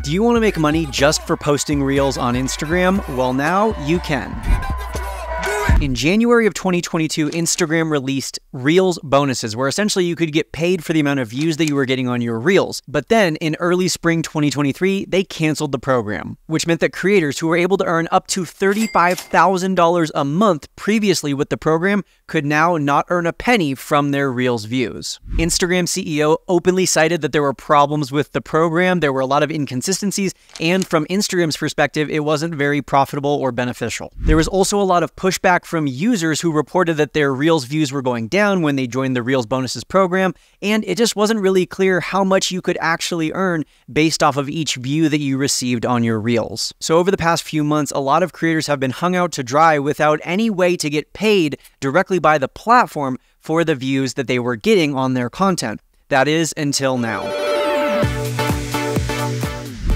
Do you want to make money just for posting Reels on Instagram? Well, now you can. In January of 2022, Instagram released Reels bonuses, where essentially you could get paid for the amount of views that you were getting on your Reels. But then in early spring 2023, they canceled the program, which meant that creators who were able to earn up to $35,000 a month previously with the program could now not earn a penny from their Reels views. Instagram CEO openly cited that there were problems with the program, there were a lot of inconsistencies, and from Instagram's perspective, it wasn't very profitable or beneficial. There was also a lot of pushback from users who reported that their Reels views were going down when they joined the Reels bonuses program, and it just wasn't really clear how much you could actually earn based off of each view that you received on your Reels. So over the past few months, a lot of creators have been hung out to dry without any way to get paid directly by the platform for the views that they were getting on their content. That is, until now.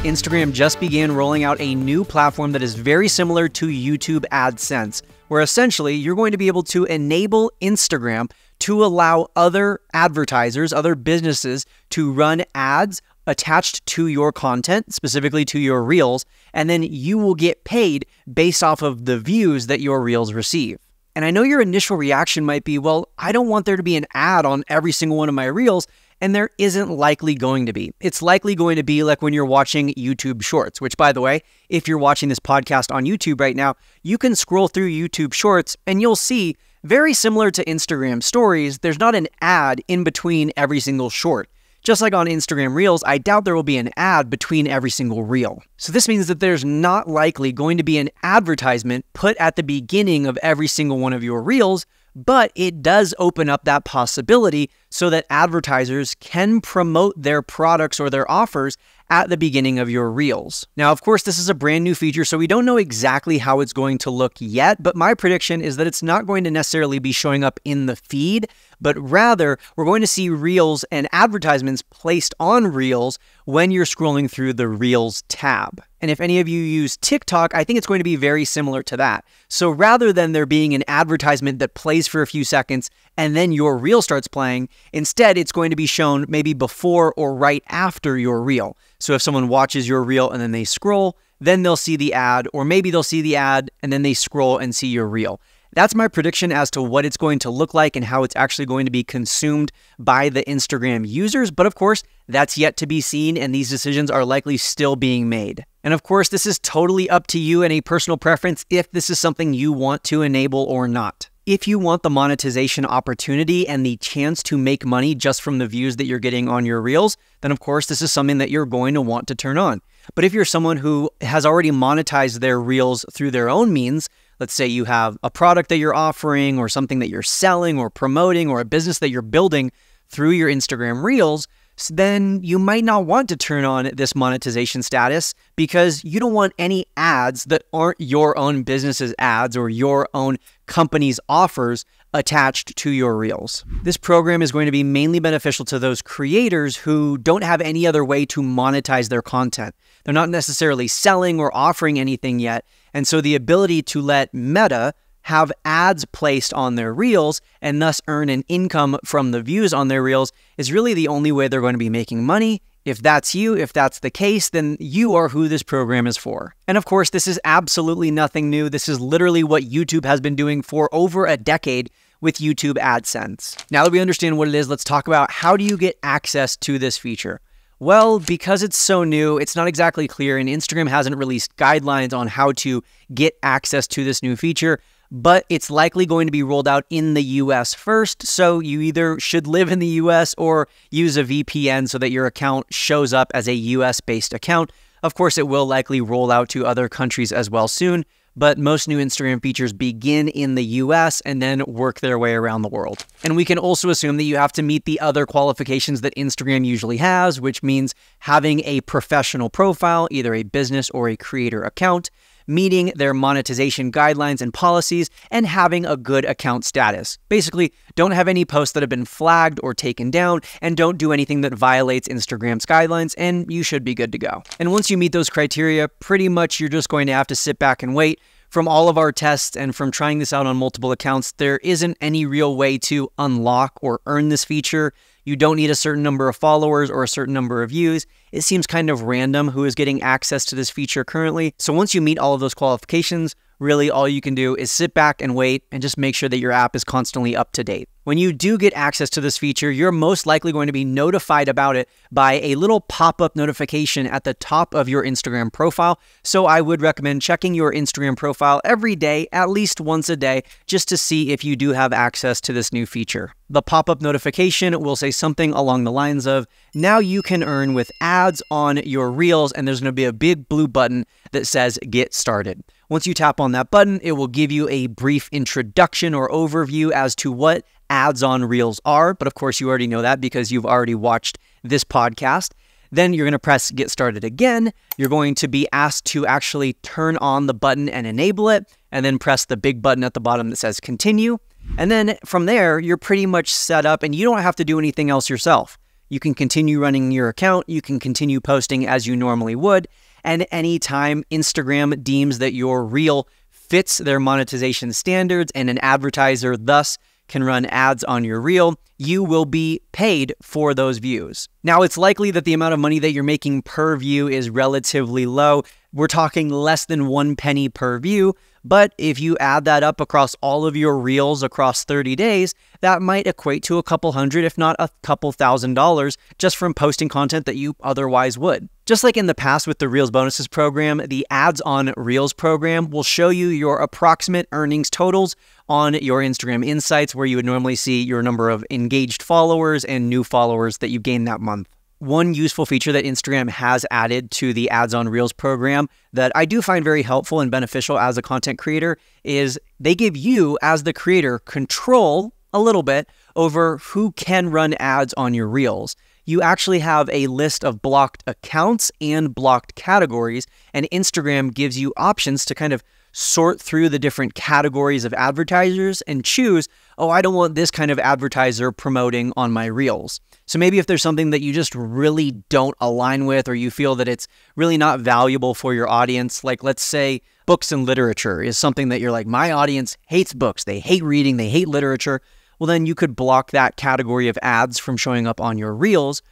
Instagram just began rolling out a new platform that is very similar to YouTube AdSense, where essentially you're going to be able to enable Instagram to allow other advertisers, other businesses to run ads attached to your content, specifically to your Reels, and then you will get paid based off of the views that your Reels receive. And I know your initial reaction might be, well, I don't want there to be an ad on every single one of my Reels, and there isn't likely going to be. It's likely going to be like when you're watching YouTube Shorts, which, by the way, if you're watching this podcast on YouTube right now, you can scroll through YouTube Shorts and you'll see, very similar to Instagram Stories, there's not an ad in between every single short. Just like on Instagram Reels, I doubt there will be an ad between every single reel. So this means that there's not likely going to be an advertisement put at the beginning of every single one of your Reels, but it does open up that possibility so that advertisers can promote their products or their offers at the beginning of your Reels. Now, of course, this is a brand new feature, so we don't know exactly how it's going to look yet, but my prediction is that it's not going to necessarily be showing up in the feed, but rather we're going to see Reels and advertisements placed on Reels when you're scrolling through the Reels tab. And if any of you use TikTok, I think it's going to be very similar to that. So rather than there being an advertisement that plays for a few seconds and then your Reel starts playing, instead it's going to be shown maybe before or right after your Reel. So if someone watches your Reel and then they scroll, then they'll see the ad, or maybe they'll see the ad and then they scroll and see your Reel. That's my prediction as to what it's going to look like and how it's actually going to be consumed by the Instagram users. But of course, that's yet to be seen, and these decisions are likely still being made. And of course, this is totally up to you and a personal preference if this is something you want to enable or not. If you want the monetization opportunity and the chance to make money just from the views that you're getting on your Reels, then of course, this is something that you're going to want to turn on. But if you're someone who has already monetized their Reels through their own means, let's say you have a product that you're offering or something that you're selling or promoting or a business that you're building through your Instagram Reels, then you might not want to turn on this monetization status because you don't want any ads that aren't your own business's ads or your own company's offers attached to your Reels. This program is going to be mainly beneficial to those creators who don't have any other way to monetize their content. They're not necessarily selling or offering anything yet, and so the ability to let Meta have ads placed on their Reels and thus earn an income from the views on their Reels is really the only way they're going to be making money. If that's you, if that's the case, then you are who this program is for. And of course, this is absolutely nothing new. This is literally what YouTube has been doing for over a decade with YouTube AdSense. Now that we understand what it is, let's talk about how do you get access to this feature. Well, because it's so new, it's not exactly clear, and Instagram hasn't released guidelines on how to get access to this new feature, but it's likely going to be rolled out in the US first, so you either should live in the US or use a VPN so that your account shows up as a US-based account. Of course, it will likely roll out to other countries as well soon, but most new Instagram features begin in the US and then work their way around the world. And we can also assume that you have to meet the other qualifications that Instagram usually has, which means having a professional profile, either a business or a creator account, meeting their monetization guidelines and policies, and having a good account status. Basically, don't have any posts that have been flagged or taken down, and don't do anything that violates Instagram's guidelines, and you should be good to go. And once you meet those criteria, pretty much you're just going to have to sit back and wait From all of our tests and from trying this out on multiple accounts, there isn't any real way to unlock or earn this feature. You don't need a certain number of followers or a certain number of views. It seems kind of random who is getting access to this feature currently. So once you meet all of those qualifications, really all you can do is sit back and wait and just make sure that your app is constantly up to date. When you do get access to this feature, you're most likely going to be notified about it by a little pop-up notification at the top of your Instagram profile. So I would recommend checking your Instagram profile every day, at least once a day, just to see if you do have access to this new feature. The pop-up notification will say something along the lines of, now you can earn with ads on your Reels, and there's going to be a big blue button that says Get Started. Once you tap on that button, it will give you a brief introduction or overview as to what ads on Reels are. But of course, you already know that because you've already watched this podcast. Then you're going to press Get Started again. You're going to be asked to actually turn on the button and enable it, and then press the big button at the bottom that says Continue. And then from there, you're pretty much set up and you don't have to do anything else yourself. You can continue running your account. You can continue posting as you normally would. And anytime Instagram deems that your reel fits their monetization standards and an advertiser thus can run ads on your reel, you will be paid for those views. Now, it's likely that the amount of money that you're making per view is relatively low. We're talking less than 1 penny per view, but if you add that up across all of your reels across 30 days, that might equate to a couple hundred, if not a couple $1,000s, just from posting content that you otherwise would. Just like in the past with the Reels Bonuses program, the Ads on Reels program will show you your approximate earnings totals on your Instagram Insights, where you would normally see your number of engaged followers and new followers that you gained that month. One useful feature that Instagram has added to the Ads on Reels program that I do find very helpful and beneficial as a content creator is they give you, as the creator, control a little bit over who can run ads on your Reels. You actually have a list of blocked accounts and blocked categories, and Instagram gives you options to kind of sort through the different categories of advertisers and choose, oh, I don't want this kind of advertiser promoting on my Reels. So maybe if there's something that you just really don't align with, or you feel that it's really not valuable for your audience, like let's say books and literature is something that you're like, my audience hates books, they hate reading, they hate literature. Well, then you could block that category of ads from showing up on your Reels.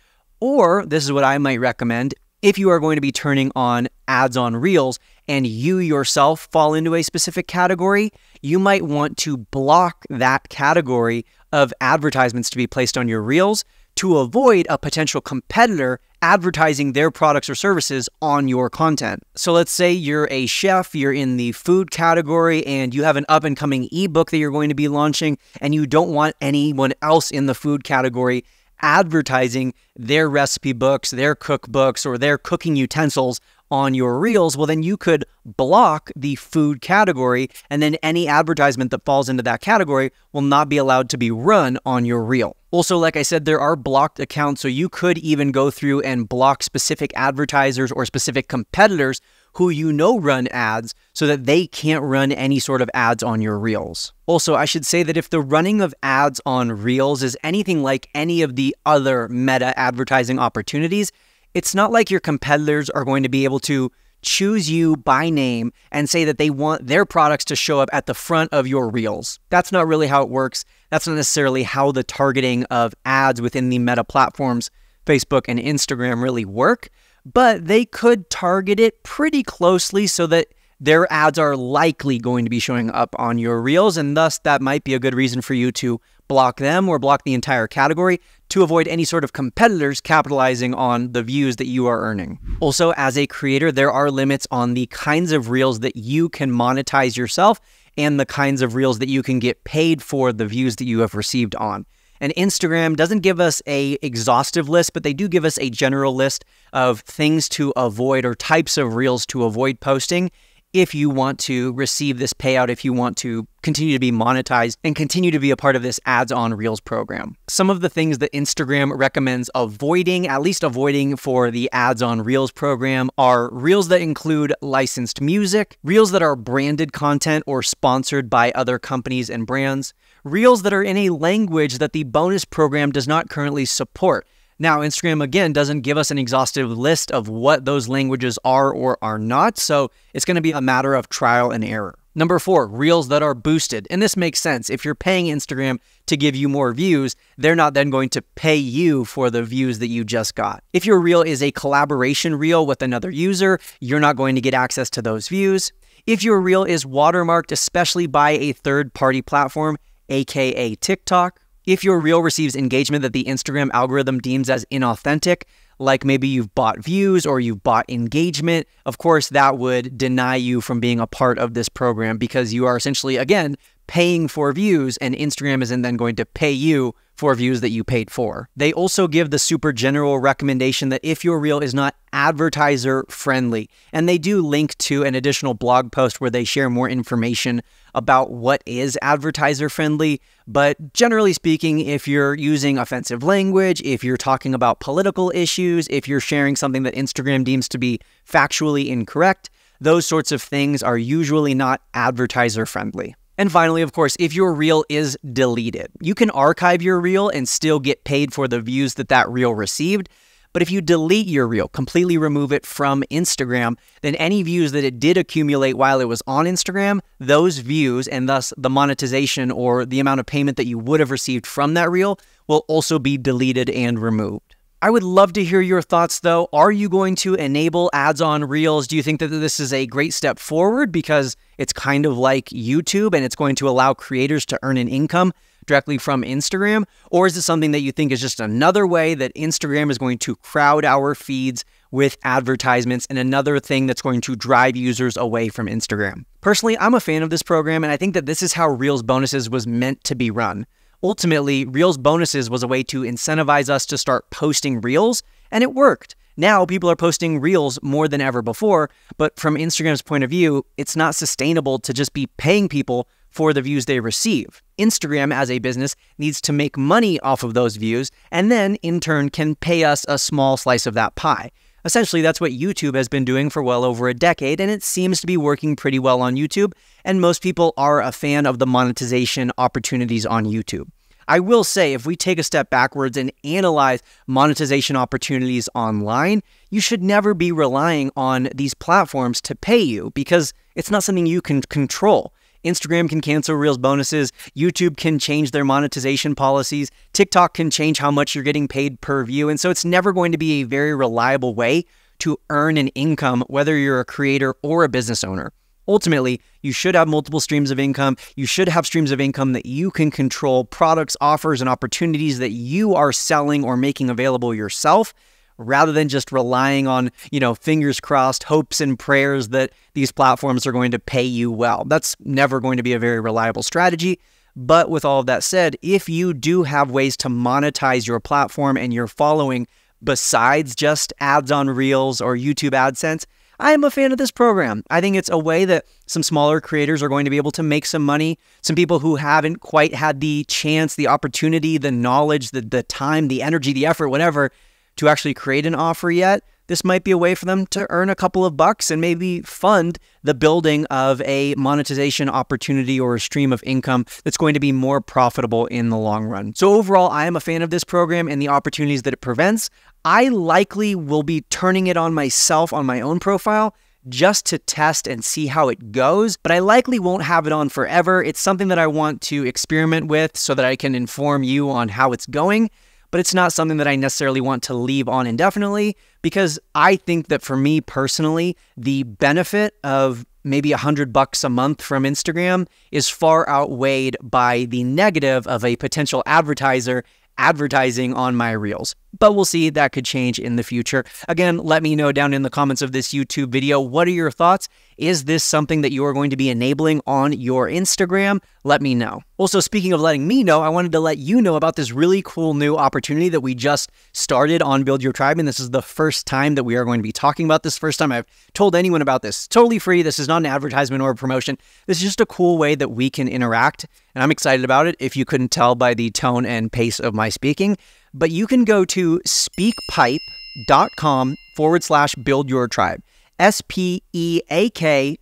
Or this is what I might recommend. If you are going to be turning on ads on Reels and you yourself fall into a specific category, you might want to block that category of advertisements to be placed on your Reels to avoid a potential competitor advertising their products or services on your content. So let's say you're a chef, you're in the food category, and you have an up-and-coming ebook that you're going to be launching, and you don't want anyone else in the food category advertising their recipe books, their cookbooks, or their cooking utensils on your Reels. Well, then you could block the food category, and then any advertisement that falls into that category will not be allowed to be run on your Reel. Also, like I said, there are blocked accounts, so you could even go through and block specific advertisers or specific competitors who you know run ads so that they can't run any sort of ads on your Reels. Also, I should say that if the running of ads on Reels is anything like any of the other meta advertising opportunities, it's not like your competitors are going to be able to choose you by name and say that they want their products to show up at the front of your Reels. That's not really how it works. That's not necessarily how the targeting of ads within the meta platforms, Facebook and Instagram, really work, but they could target it pretty closely so that their ads are likely going to be showing up on your Reels, and thus that might be a good reason for you to block them or block the entire category to avoid any sort of competitors capitalizing on the views that you are earning. Also, as a creator, there are limits on the kinds of Reels that you can monetize yourself and the kinds of Reels that you can get paid for the views that you have received on. And Instagram doesn't give us an exhaustive list, but they do give us a general list of things to avoid or types of Reels to avoid posting if you want to receive this payout, if you want to continue to be monetized and continue to be a part of this Ads on Reels program. Some of the things that Instagram recommends avoiding, at least avoiding for the Ads on Reels program, are Reels that include licensed music, Reels that are branded content or sponsored by other companies and brands, Reels that are in a language that the bonus program does not currently support. Now, Instagram, again, doesn't give us an exhaustive list of what those languages are or are not, so it's going to be a matter of trial and error. Number 4, reels that are boosted. And this makes sense. If you're paying Instagram to give you more views, they're not then going to pay you for the views that you just got. If your reel is a collaboration reel with another user, you're not going to get access to those views. If your reel is watermarked, especially by a third-party platform, aka TikTok. If your reel receives engagement that the Instagram algorithm deems as inauthentic, like maybe you've bought views or you've bought engagement, of course, that would deny you from being a part of this program because you are essentially, again, paying for views, and Instagram isn't then going to pay you for views that you paid for. They also give the super general recommendation that if your reel is not advertiser friendly, and they do link to an additional blog post where they share more information about what is advertiser friendly. But generally speaking, if you're using offensive language, if you're talking about political issues, if you're sharing something that Instagram deems to be factually incorrect, those sorts of things are usually not advertiser friendly. And finally, of course, if your reel is deleted, you can archive your reel and still get paid for the views that that reel received. But if you delete your reel, completely remove it from Instagram, then any views that it did accumulate while it was on Instagram, those views and thus the monetization or the amount of payment that you would have received from that reel will also be deleted and removed. I would love to hear your thoughts though. Are you going to enable ads on Reels? Do you think that this is a great step forward because it's kind of like YouTube and it's going to allow creators to earn an income directly from Instagram? Or is it something that you think is just another way that Instagram is going to crowd our feeds with advertisements and another thing that's going to drive users away from Instagram? Personally, I'm a fan of this program and I think that this is how Reels bonuses was meant to be run. Ultimately, Reels bonuses was a way to incentivize us to start posting Reels, and it worked. Now people are posting Reels more than ever before, but from Instagram's point of view, it's not sustainable to just be paying people for the views they receive. Instagram as a business needs to make money off of those views, and then in turn can pay us a small slice of that pie. Essentially, that's what YouTube has been doing for well over a decade, and it seems to be working pretty well on YouTube, and most people are a fan of the monetization opportunities on YouTube. I will say, if we take a step backwards and analyze monetization opportunities online, you should never be relying on these platforms to pay you because it's not something you can control. Instagram can cancel Reels bonuses, YouTube can change their monetization policies, TikTok can change how much you're getting paid per view, and so it's never going to be a very reliable way to earn an income, whether you're a creator or a business owner. Ultimately, you should have multiple streams of income. You should have streams of income that you can control, products, offers, and opportunities that you are selling or making available yourself, rather than just relying on, fingers crossed, hopes and prayers that these platforms are going to pay you well. That's never going to be a very reliable strategy. But with all of that said, if you do have ways to monetize your platform and your following besides just ads on Reels or YouTube AdSense, I am a fan of this program. I think it's a way that some smaller creators are going to be able to make some money. Some people who haven't quite had the chance, the opportunity, the knowledge, the time, the energy, the effort, whatever, to actually create an offer yet. This might be a way for them to earn a couple of bucks and maybe fund the building of a monetization opportunity or a stream of income that's going to be more profitable in the long run. So overall, I am a fan of this program and the opportunities that it prevents. I likely will be turning it on myself on my own profile just to test and see how it goes, but I likely won't have it on forever. It's something that I want to experiment with so that I can inform you on how it's going. But it's not something that I necessarily want to leave on indefinitely because I think that for me personally, the benefit of maybe $100 a month from Instagram is far outweighed by the negative of a potential advertiser advertising on my Reels. But we'll see, that could change in the future. Again, let me know down in the comments of this YouTube video, what are your thoughts? Is this something that you are going to be enabling on your Instagram? Let me know. Also, speaking of letting me know, I wanted to let you know about this really cool new opportunity that we just started on Build Your Tribe, and this is the first time that we are going to be talking about this. First time I've told anyone about this. Totally free. This is not an advertisement or a promotion. This is just a cool way that we can interact, and I'm excited about it if you couldn't tell by the tone and pace of my speaking. But you can go to speakpipe.com/buildyourtribe. SPEAKPIPE,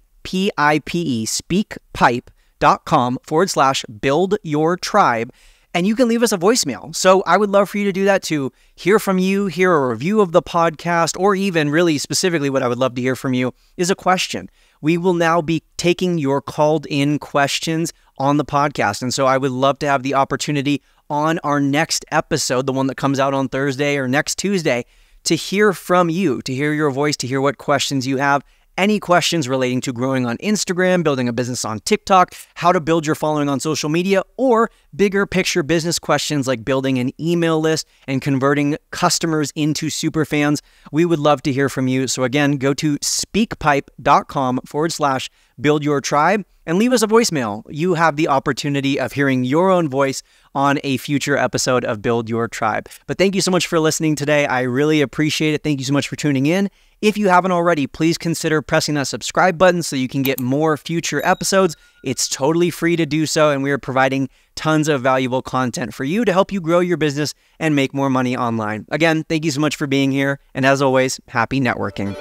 speakpipe.com/buildyourtribe. and you can leave us a voicemail. So I would love for you to do that, to hear from you, hear a review of the podcast, or even really specifically what I would love to hear from you is a question. We will now be taking your called in questions on the podcast. And so I would love to have the opportunity on our next episode, the one that comes out on Thursday or next Tuesday, to hear from you, to hear your voice, to hear what questions you have. Any questions relating to growing on Instagram, building a business on TikTok, how to build your following on social media, or bigger picture business questions like building an email list and converting customers into superfans. We would love to hear from you. So again, go to speakpipe.com/buildyourtribe and leave us a voicemail. You have the opportunity of hearing your own voice on a future episode of Build Your Tribe. But thank you so much for listening today. I really appreciate it. Thank you so much for tuning in. If you haven't already, please consider pressing that subscribe button so you can get more future episodes. It's totally free to do so, and we are providing tons of valuable content for you to help you grow your business and make more money online. Again, thank you so much for being here, and as always, happy networking.